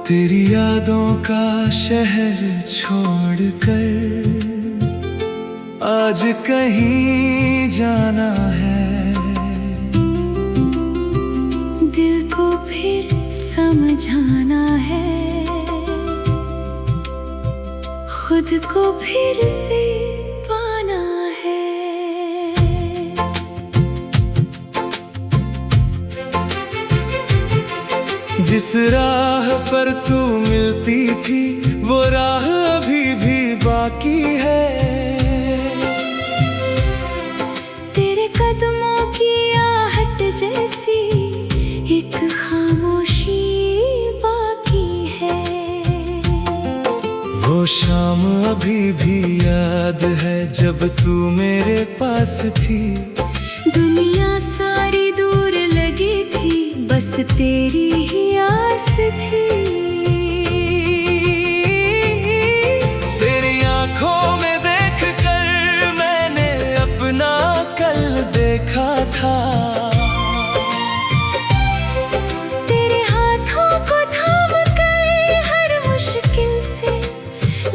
तेरी यादों का शहर छोड़कर आज कहीं जाना है। दिल को फिर समझाना है, खुद को फिर से पाना है। जिस राह पर तू मिलती थी वो राह अभी भी बाकी है। तेरे कदमों की आहट जैसी एक खामोशी बाकी है। वो शाम अभी भी याद है जब तू मेरे पास थी। दुनिया सारी दूर लगी थी, बस तेरी ही आस थी। तेरी आंखों में देखकर मैंने अपना कल देखा था। तेरे हाथों को थाम कर हर मुश्किल से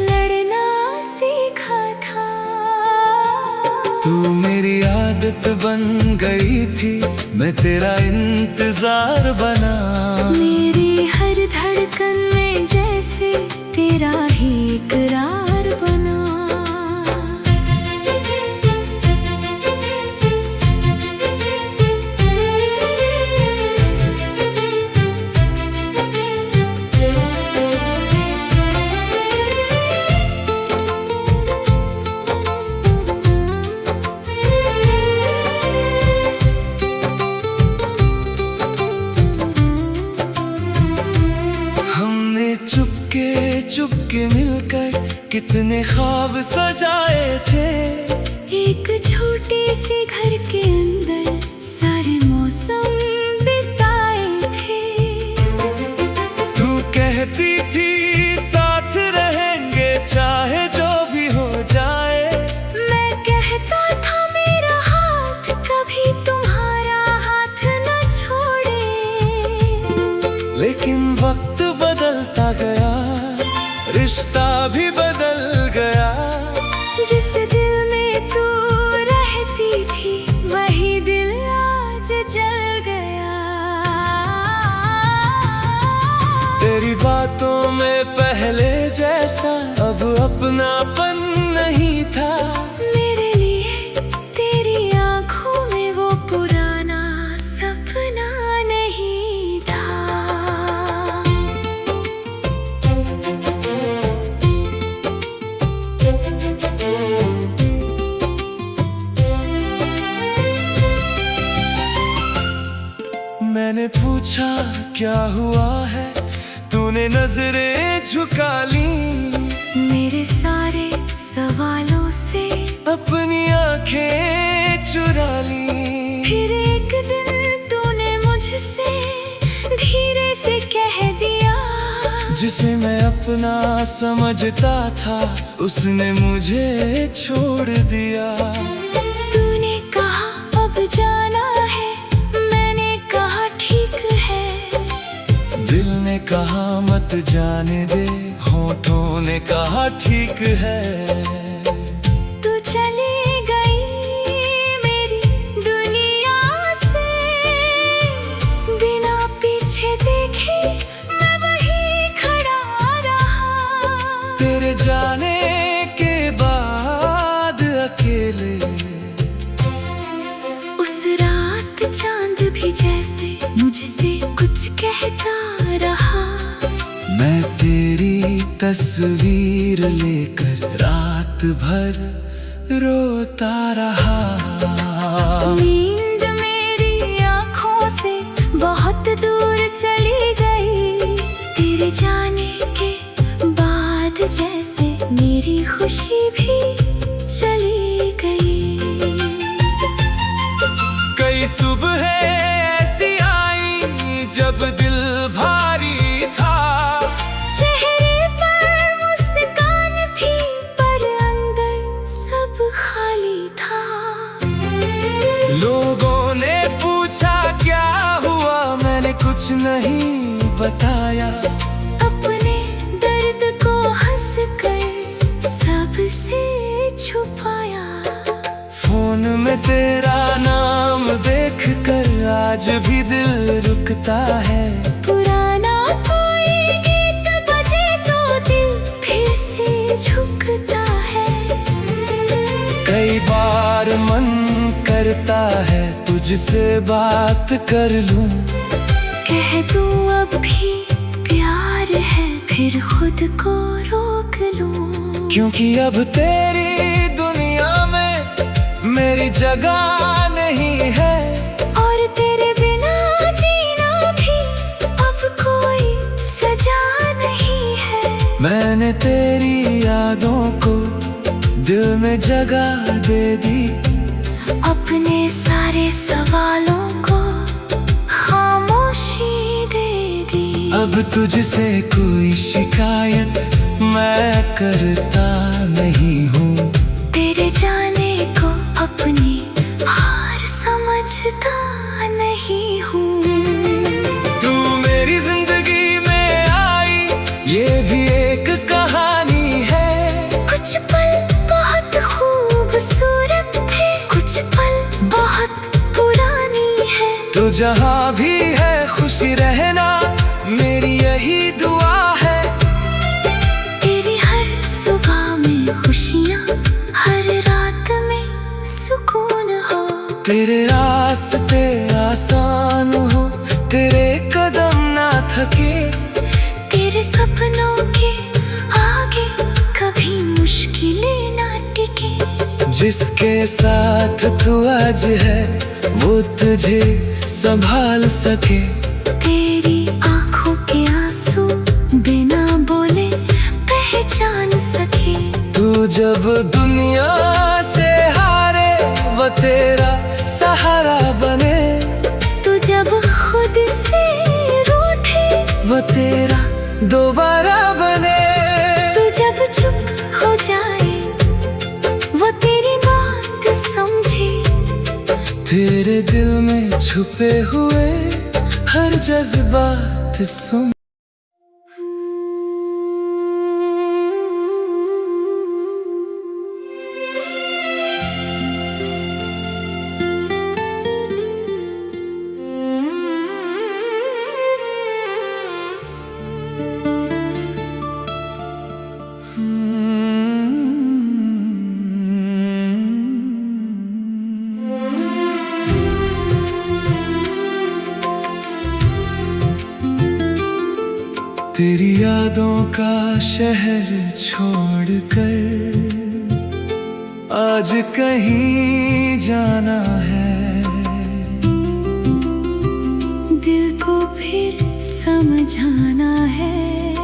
लड़ना सीखा था। तू मेरी आदत बन गई थी, मैं तेरा इंतजार बना। मेरी हर धड़कन में जैसे तेरा ही इकरार बना। चुपके मिलकर कितने ख्वाब सजाए थे। एक छोटे से घर के अंदर सारे मौसम बिताए थे। तू कहती थी साथ रहेंगे चाहे जो भी हो जाए। मैं कहता था मेरा हाथ कभी तुम्हारा हाथ न छोड़े। लेकिन वक्त बदलता गया, रिश्ता भी बदल गया। जिस दिल में तू रहती थी वही दिल आज जल गया। तेरी बातों में पहले जैसा अब अपनापन नहीं था। मेरे लिए तेरी आंखों में वो पुराना सपना नहीं था। मैंने पूछा क्या हुआ है, तूने नजरें झुका ली। मेरे सारे सवालों से अपनी आंखें चुरा ली। फिर एक दिन तूने मुझसे धीरे से कह दिया, जिसे मैं अपना समझता था उसने मुझे छोड़ दिया। तूने कहा अब जाना है, मैंने कहा ठीक है। दिल ने कहा मत जाने दे, होठों ने कहा ठीक है। तू चली गई मेरी दुनिया से, बिना पीछे देखे मैं वहीं खड़ा रहा। तेरे जाने के बाद अकेले उस रात चांद भी जैसे मुझसे कुछ कहता रहा। मैं तेरी तस्वीर लेकर रात भर रोता रहा। नींद मेरी आँखों से बहुत दूर चली गई। तेरे जाने के बाद जैसे मेरी खुशी भी चली गई। कई सुबह ऐसी आई जब दिल भारी था। चेहरे पर मुस्कान थी पर अंदर सब खाली था। लोगों ने पूछा क्या हुआ, मैंने कुछ नहीं तेरा नाम देख कर आज भी दिल रुकता है। पुराना कोई गीत बजे तो दिल फिर से झुकता है। कई बार मन करता है तुझसे बात कर लूं, कह दूं अब भी प्यार है फिर खुद को रोक लूं। क्योंकि अब तेरी दुनिया में मेरी जगह नहीं है, और तेरे बिना जीना भी अब कोई सजा नहीं है। मैंने तेरी यादों को दिल में जगह दे दी, अपने सारे सवालों को खामोशी दे दी। अब तुझसे कोई शिकायत मैं करता नहीं हूँ, तेरे जाने को अपनी हार समझता नहीं हूँ। तू मेरी जिंदगी में आई ये भी एक कहानी है। कुछ पल बहुत खूबसूरत थे, कुछ पल बहुत पुरानी है। तो जहाँ भी है खुशी रहना मेरी यही दुआ है। तेरी हर सुबह में खुशियाँ, हर रात में सुकून हो। तेरे रास्ते आसान हो, तेरे कदम ना थके। तेरे सपनों के आगे कभी मुश्किलें ना टिके। जिसके साथ तू आज है वो तुझे संभाल सके। तेरी आंखों के आंसू बिना बोले पहचान सके। तू जब दुनिया से हारे वो तेरा सहारा बने। तू जब खुद से रूठे वो तेरा दोबारा बने। तू जब चुप हो जाए वो तेरी बात समझे। तेरे दिल में छुपे हुए हर जज्बात सुन। तेरी यादों का शहर छोड़कर आज कहीं जाना है। दिल को फिर समझाना है,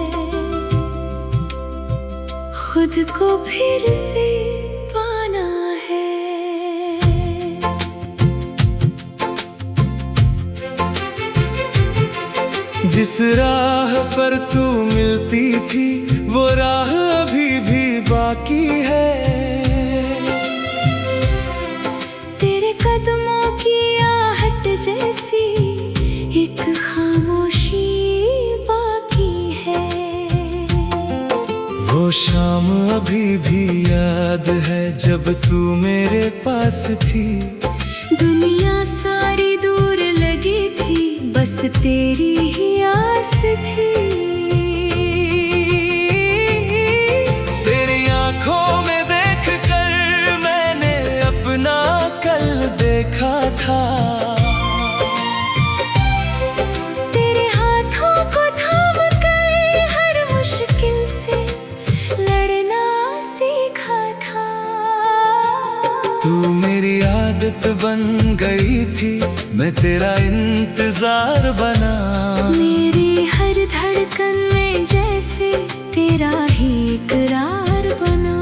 खुद को फिर से पाना है। जिस राह पर तू मिलती थी वो राह अभी भी बाकी है। तेरे कदमों की आहट जैसी एक खामोशी बाकी है। वो शाम अभी भी याद है जब तू मेरे पास थी। दुनिया सारी दूर लगी थी, बस तेरी ही आस थी। तेरी आंखों में देख कर मैंने अपना कल देखा था। तेरे हाथों को थाम कर हर मुश्किल से लड़ना सीखा था। तू मेरी आदत बन गई थी, मैं तेरा इंतजार बना। मेरी हर धड़कन में जैसे तेरा ही इकरार बना।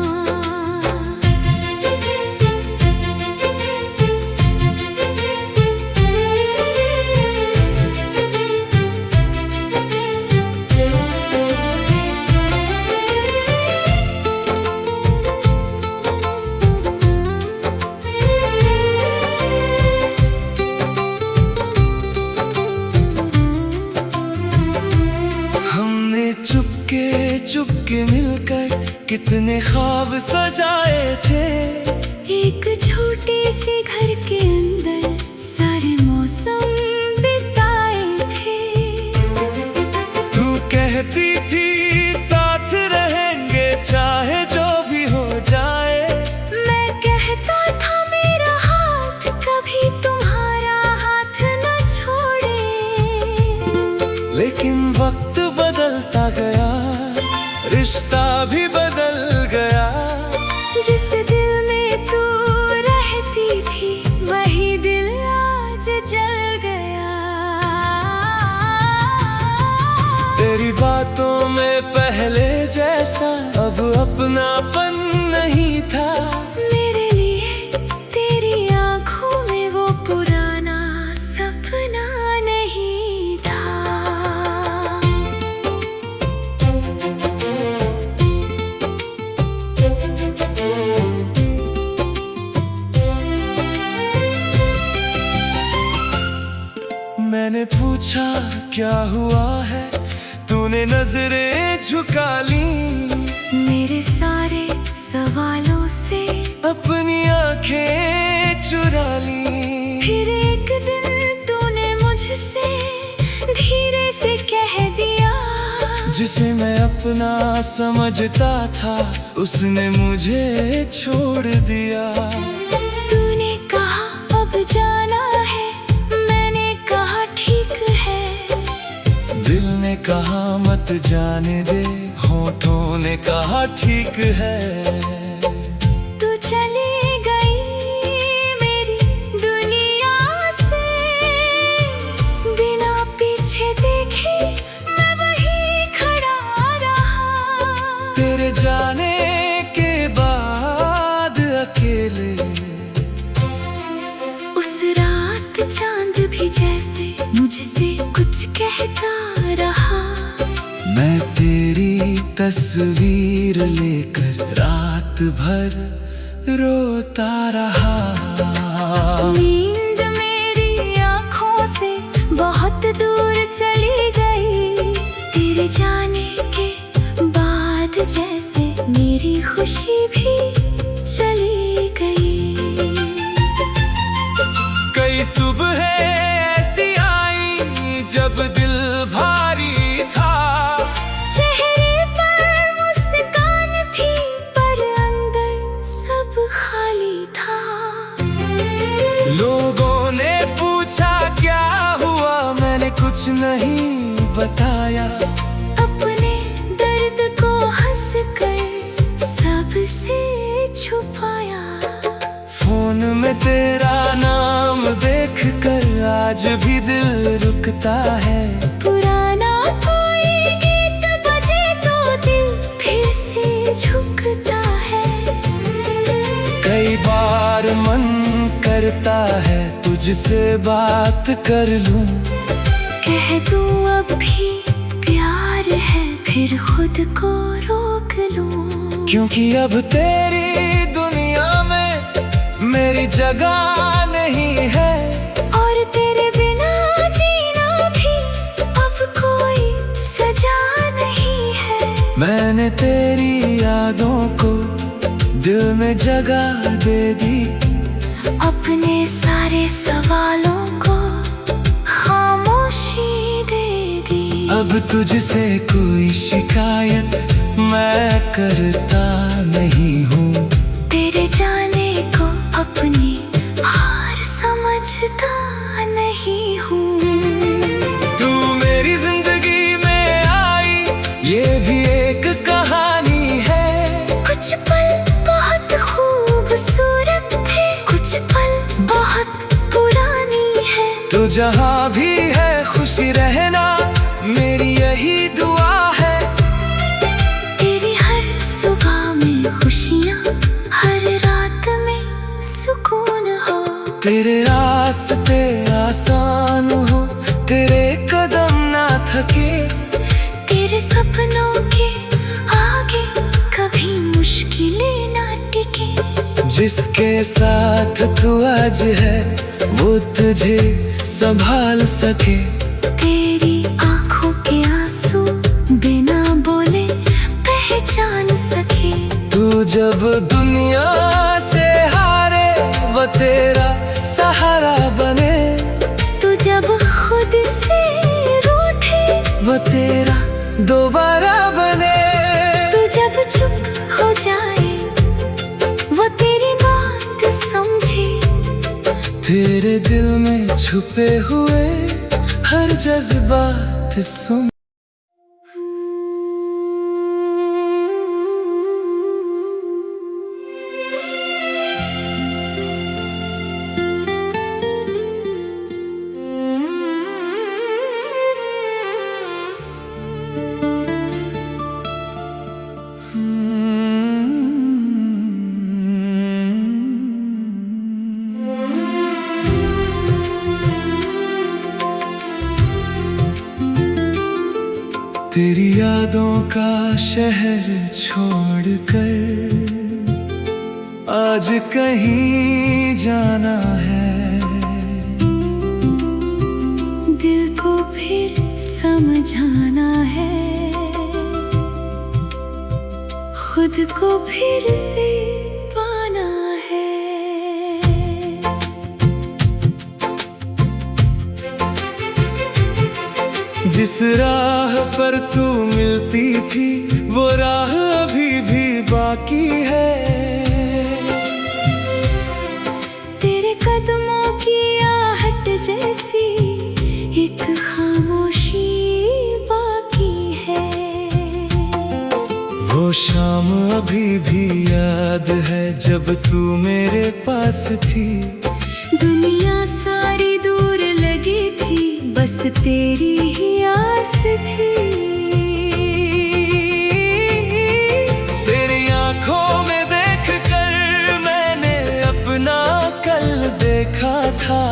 चुपके मिलकर कितने ख्वाब सजाए थे। एक छोटे से घर के अंदर सारे मौसम बिताए थे। तू कहती थी साथ रहेंगे चाहे जो भी हो जाए। मैं कहता था मेरा हाथ कभी तुम्हारा हाथ न छोड़े। लेकिन वक्त बदलता गया, रिश्ता भी बदल गया। जिस दिल में तू रहती थी वही दिल आज जल गया। तेरी बातों में पहले जैसा अब अपनापन नहीं था। मेरे लिए तेरी आंखों में वो पुराना सपना नहीं था। मैंने पूछा क्या हुआ है, तूने नजरें झुका ली। मेरे सारे सवालों से अपनी आंखें चुरा ली। फिर एक दिन तूने मुझसे धीरे से कह दिया, जिसे मैं अपना समझता था उसने मुझे छोड़ दिया। तूने कहा अब जाना है, मैंने कहा ठीक है। दिल ने कहा मत जाने दे, होठों ने कहा ठीक है। तू चली गई मेरी दुनिया से, बिना पीछे देखे मैं वहीं खड़ा रहा। तेरे जाने के बाद अकेले उस रात चांद भी जैसे मुझसे कुछ कहता रहा। मैं तेरी तस्वीर लेकर रात भर रोता रहा। नींद मेरी आँखों से बहुत दूर चली गई। तेरे जाने के बाद जैसे मेरी खुशी भी चली गई। कई सुबह ऐसी आई जब दिल भारी था। चेहरे पर मुस्कान थी पर अंदर सब खाली था। लोगों ने पूछा क्या हुआ, मैंने कुछ नहीं बताया। अपने दर्द को हंसकर सबसे छुपाया। फोन में तेरा नाम देखकर आज भी दिल रुकता है। पुराना कोई गीत बजे तो दिल फिर से झुकता है। कई बार मन करता है तुझसे बात कर लूं। कह दूं अब भी प्यार है फिर खुद को रोक लूं। क्योंकि अब तेरी दुनिया में मेरी जगह नहीं है। और तेरे बिना जीना भी अब कोई सजा नहीं है। मैंने तेरी यादों को दिल में जगह दे दी। अपने सारे सवालों को खामोशी दे दी। अब तुझसे कोई शिकायत मैं करता नहीं हूँ। तेरे जाने को अपनी हार समझता नहीं हूँ। तू मेरी जिंदगी में आई ये भी एक कहानी है। कुछ पल बहुत खूबसूरत थे, कुछ पल बहुत पुरानी है। तो जहाँ भी है खुशी रहना मेरी यही दुआ है। तेरी हर सुबह में खुशियाँ, हर रात में सुकून हो। तेरे रास्ते आसान हो, तेरे कदम ना थके। तेरे सपनों के आगे कभी मुश्किलें ना टिके। जिसके साथ तू आज है वो तुझे संभाल सके। तेरी आंखों के आंसू बिना बोले पहचान सके। तू जब दुनिया से हार दोबारा बने। तू जब चुप हो जाए वो तेरी बात समझे, तेरे दिल में छुपे हुए हर जज्बात सुन। तेरी यादों का शहर छोड़कर आज कहीं जाना है, दिल को फिर समझाना है, खुद को फिर से पाना है। जिस राह पर तू मिलती थी वो राह अभी भी बाकी है, तेरे कदमों की आहट जैसी एक खामोशी बाकी है। वो शाम अभी भी याद है जब तू मेरे पास थी, दुनिया सारी दूर लगी थी, बस तेरी ही आस थी। तेरी आंखों में देख कर मैंने अपना कल देखा था,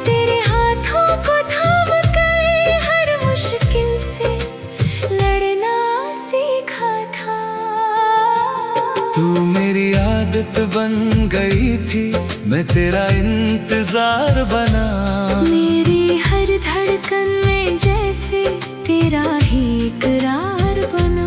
तेरे हाथों को थाम कर हर मुश्किल से लड़ना सीखा था। तू मेरी आदत बन गई थी, मैं तेरा इंतजार बना। मेरी हर धड़कन में जैसे तेरा ही इकरार बना।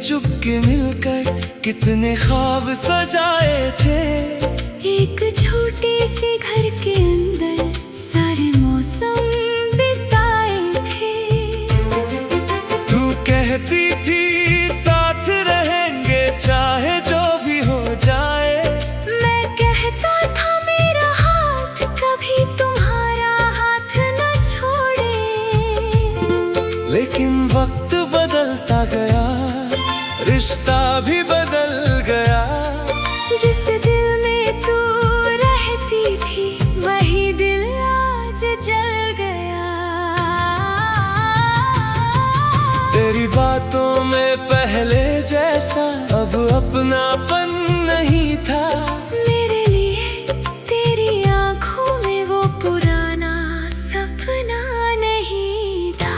चुपके मिलकर कितने ख्वाब सजाए थे, एक छोटी सी घर के अंदर सारे मौसम बिताए थे। तू कहती थी साथ रहेंगे चाहे जो भी हो जाए, मैं कहता था मेरा हाथ कभी तुम्हारा हाथ न छोड़े। लेकिन वक्त बदलता गया, रिश्ता भी बदल गया। जिस दिल में तू रहती थी वही दिल आज जल गया। तेरी बातों में पहले जैसा अब अपनापन नहीं था, मेरे लिए तेरी आंखों में वो पुराना सपना नहीं था।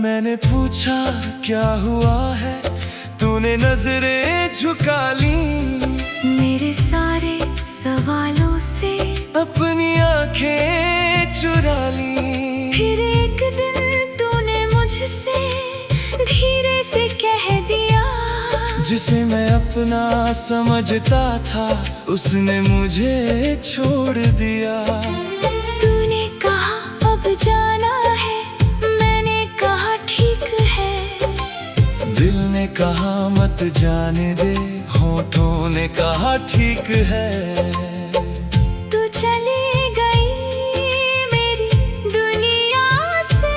मैंने पूछा क्या हुआ है, तूने नजरें झुका ली, मेरे सारे सवालों से अपनी आंखें चुरा ली। फिर एक दिन तूने मुझसे धीरे से कह दिया, जिसे मैं अपना समझता था उसने मुझे छोड़ दिया। तूने कहा अब जाना है, मैंने कहा ठीक है। दिल ने कहा मत जाने दे, होठों ने कहा ठीक है। तू चली गई मेरी दुनिया से,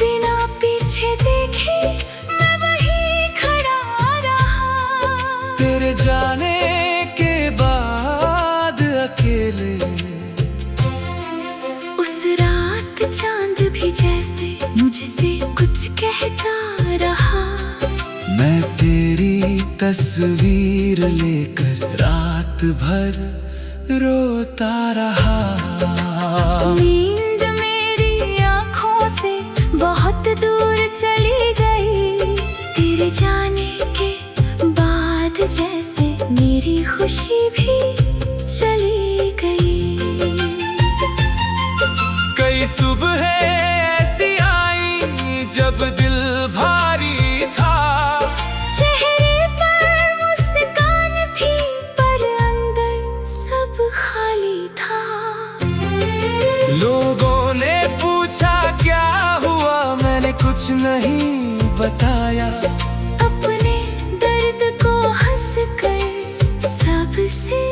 बिना पीछे देखे मैं वहीं खड़ा रहा। तेरे जाने के बाद अकेले उस रात चांद भी जैसे मुझसे कुछ कहता रहा। मैं तेरे तेरी तस्वीर लेकर रात भर रोता रहा। नींद मेरी आँखों से बहुत दूर चली गई, तेरे जाने के बाद जैसे मेरी खुशी भी चली गई। कई सुबह ऐसी आई जब दिल भारी था, चेहरे पर मुस्कान थी पर अंदर सब खाली था। लोगों ने पूछा क्या हुआ, मैंने कुछ नहीं बताया। अपने दर्द को हंसकर सबसे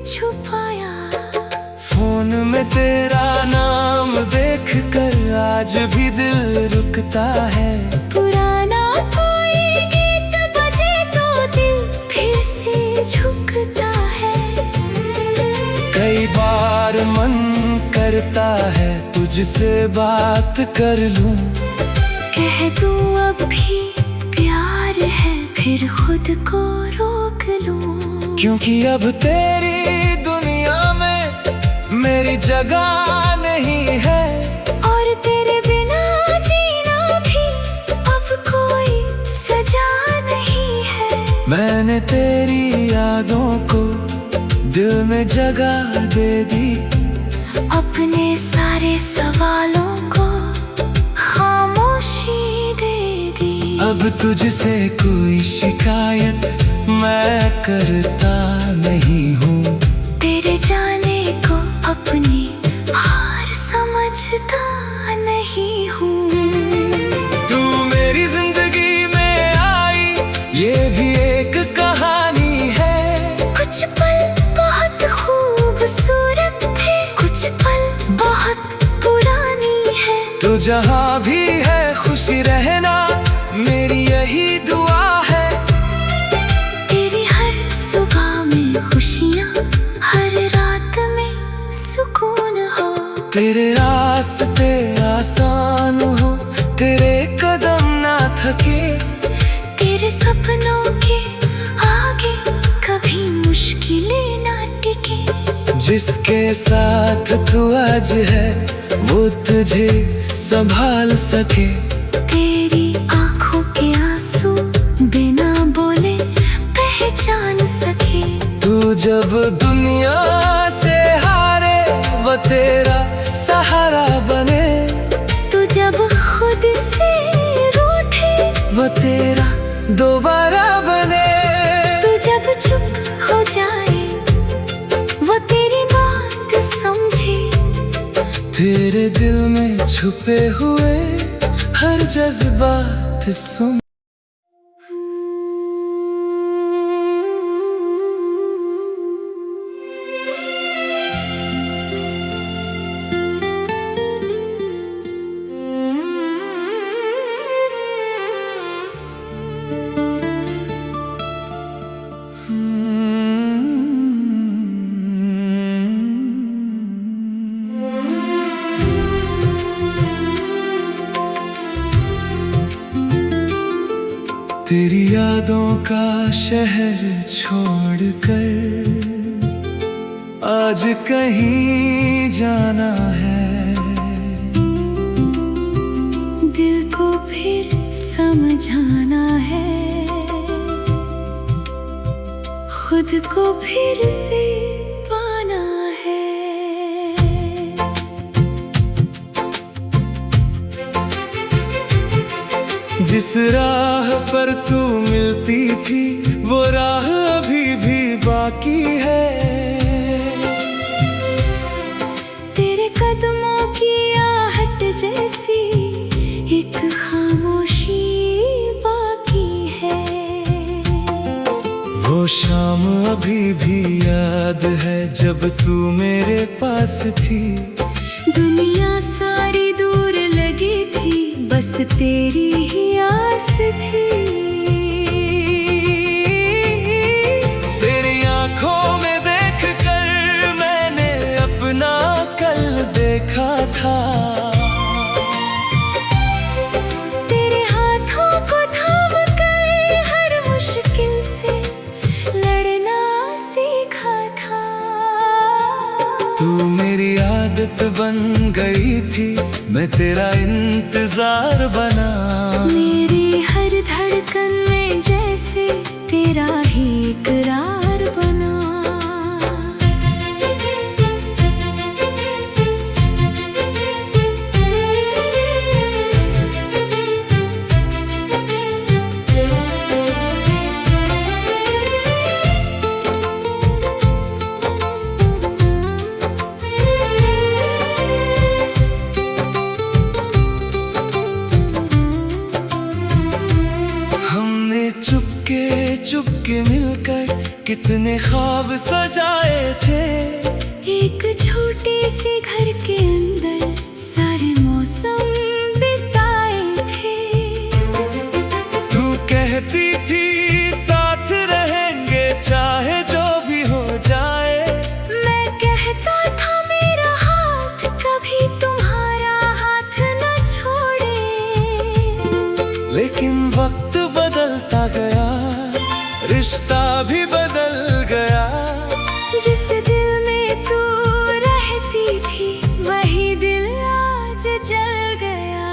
छुपाया। फोन में तेरा नाम देखकर आज भी दिल रुकता है। पुराना कोई गीत बजे तो दिल फिर से झुकता है। कई बार मन करता है तुझसे बात कर लूं, कह दूं अब भी प्यार है फिर खुद को रोक लूं। क्योंकि अब तेरी दुनिया में मेरी जगह नहीं है, और तेरे बिना जीना भी अब कोई सजा नहीं है। मैंने तेरी यादों को दिल में जगह दे दी, अपने सारे सवालों को खामोशी दे दी। अब तुझसे कोई शिकायत मैं करता नहीं हूँ। तेरे जाने को अपनी हार समझता नहीं हूँ। तू मेरी जिंदगी में आई ये भी एक कहानी है। कुछ पल बहुत खूबसूरत थे, कुछ पल बहुत पुरानी है। तो जहाँ भी है खुशी रहना मेरी यही दुआ है। तेरी हर सुबह में खुशियाँ, हर रात में सुकून हो। तेरे रास्ते आसान हो, तेरे कदम ना थके। तेरे सपनों के आगे कभी मुश्किलें ना टिके। जिसके साथ तू आज है वो तुझे संभाल सके। तेरी आँखों के आंसू बिना बोले पहचान सके। तू जब दुनिया से हारे वो तेरा सहारा बने। तू जब खुद से रूठे वो तेरा दोबारा बने। तू जब चुप हो जाए वो तेरी बात समझे। तेरे दिल में छुपे हुए हर जज्बात सुन। तेरी यादों का शहर छोड़कर आज कहीं जाना है। दिल को फिर समझाना है, खुद को फिर से पाना है। जिस राह पर तू मिलती थी वो राह अभी भी बाकी है। तेरे कदमों की आहट जैसी एक खामोशी बाकी है। वो शाम अभी भी याद है जब तू मेरे पास थी। दुनिया सारी दूर लगी थी, बस तेरी ही आस थी। तेरी आंखों में देखकर मैंने अपना कल देखा था। तेरे हाथों को थाम कर हर मुश्किल मैं तेरा इंतजार बना। मेरी हर धड़कन में जैसे तेरा ही इकरार बना। चुपके मिलकर कितने ख्वाब सजाए थे। एक छोटे से घर के अंदर सारे मौसम बिताए थे। तू कहती थी साथ रहेंगे चाहे जो भी हो जाए। मैं कहता था मेरा हाथ कभी तुम्हारा हाथ न छोड़े। लेकिन वक्त बदलता गया, रिश्ता भी बदल गया। जिस दिल में तू रहती थी वही दिल आज जल गया।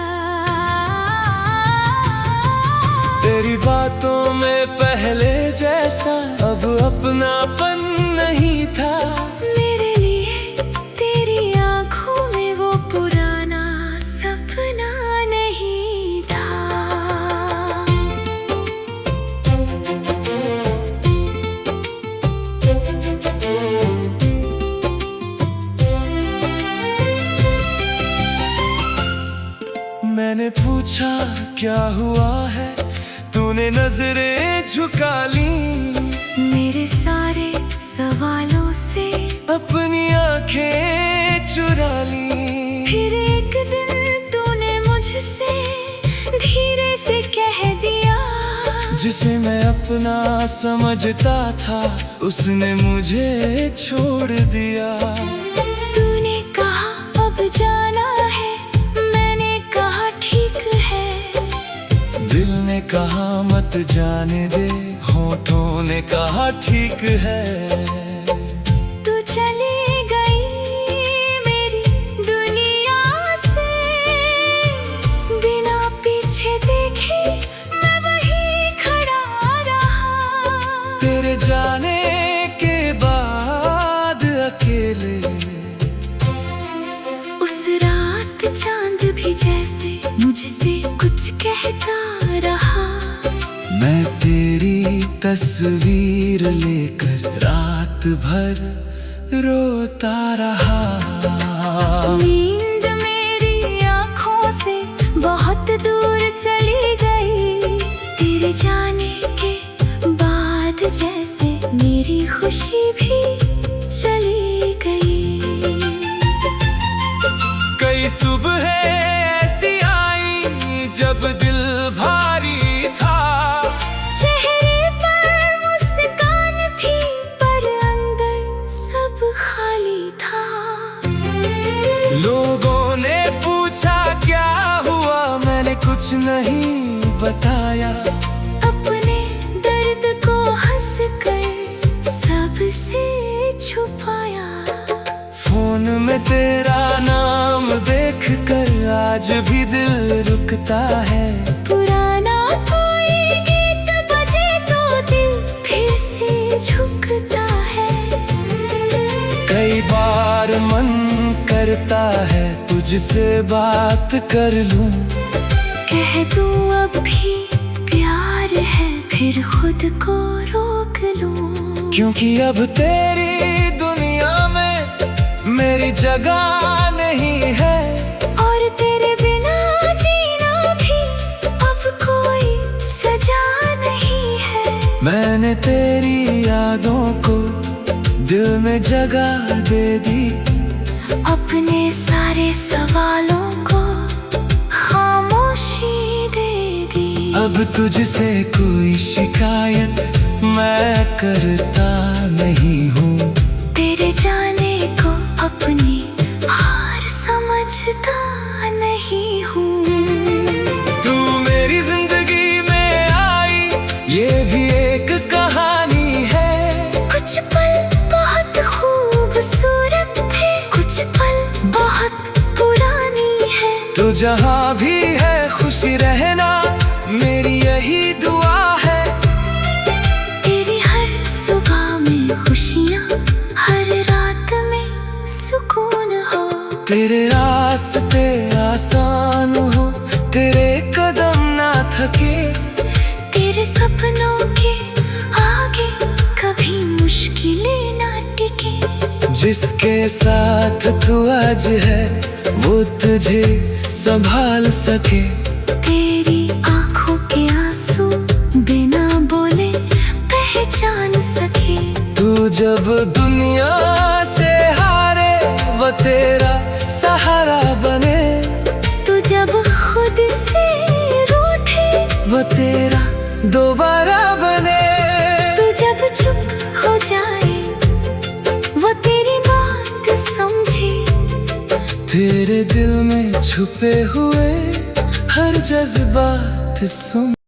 तेरी बातों में पहले जैसा अब अपनापन नहीं था। मेरे लिए तेरी आंखों में वो पुराना सपना नहीं था। मैंने पूछा क्या हुआ है, तूने नजरें झुका ली। मेरे सारे सवालों से अपनी आंखें चुरा ली। फिर एक दिन तूने मुझसे धीरे से कह दिया, जिसे मैं अपना समझता था उसने मुझे छोड़ दिया। तूने कहा अब जाना है, मैंने कहा ठीक है। दिल ने कहा मत जाने दे, होठों ने कहा ठीक है। तू चली गई मेरी दुनिया से, बिना पीछे देखे मैं वहीं खड़ा रहा। तेरे जाने के बाद अकेले उस रात चांद भी जैसे मुझसे कुछ कहता रहा। मैं तेरी तस्वीर लेकर रात भर रोता रहा। नींद मेरी आँखों से बहुत दूर चली गई। तेरे जाने के बाद जैसे मेरी खुशी भी चली गई। कई सुबह ऐसी आई जब दिल भारी था। चेहरे पर मुस्कान थी पर अंदर सब खाली था। लोगों ने पूछा क्या हुआ, मैंने कुछ नहीं बताया। अपने दर्द को हंसकर सबसे छुपाया। फोन में तेरा नाम देखकर आज भी दिल रुकता है। पुराना कोई गीत बजे तो दिल फिर से झुकता है। कई बार मन करता है तुझसे बात कर लूं। कह दूं अब भी प्यार है फिर खुद को रोक लूं। क्योंकि अब तेरी दुनिया में मेरी जगह नहीं है। और तेरे बिना जीना भी अब कोई सजा नहीं है। मैंने तेरी यादों को दिल में जगह दे दी। अपने सारे सवालों को खामोशी दे दी। अब तुझसे कोई शिकायत मैं करता नहीं हूँ। तेरे जाने को अपनी हार समझता नहीं हूँ। तू मेरी जिंदगी में आई ये भी एक कहानी है। कुछ पल बहुत खूबसूरत थे, कुछ पल बहुत पुरानी है। तो जहाँ भी है खुशी रहना, मेरी यही दुआ है। तेरी हर सुबह में खुशियाँ, हर रात में सुकून हो। तेरे रास्ते आसान हो, तेरे कदम ना थके। तेरे सपनों के आगे कभी मुश्किलें ना टिके। जिसके साथ तू आज है, वो तुझे संभाल सके। तेरी आंखों के आंसू बिना बोले पहचान सके। तू जब दुनिया से हारे, वो तेरा सहारा बने। तू जब खुद से रूठे, वो तेरा दोबारा बने। तू जब चुप हो जाए, वो तेरी बात समझे। तेरे दिल में छुपे हुए हर जज्बात सुन।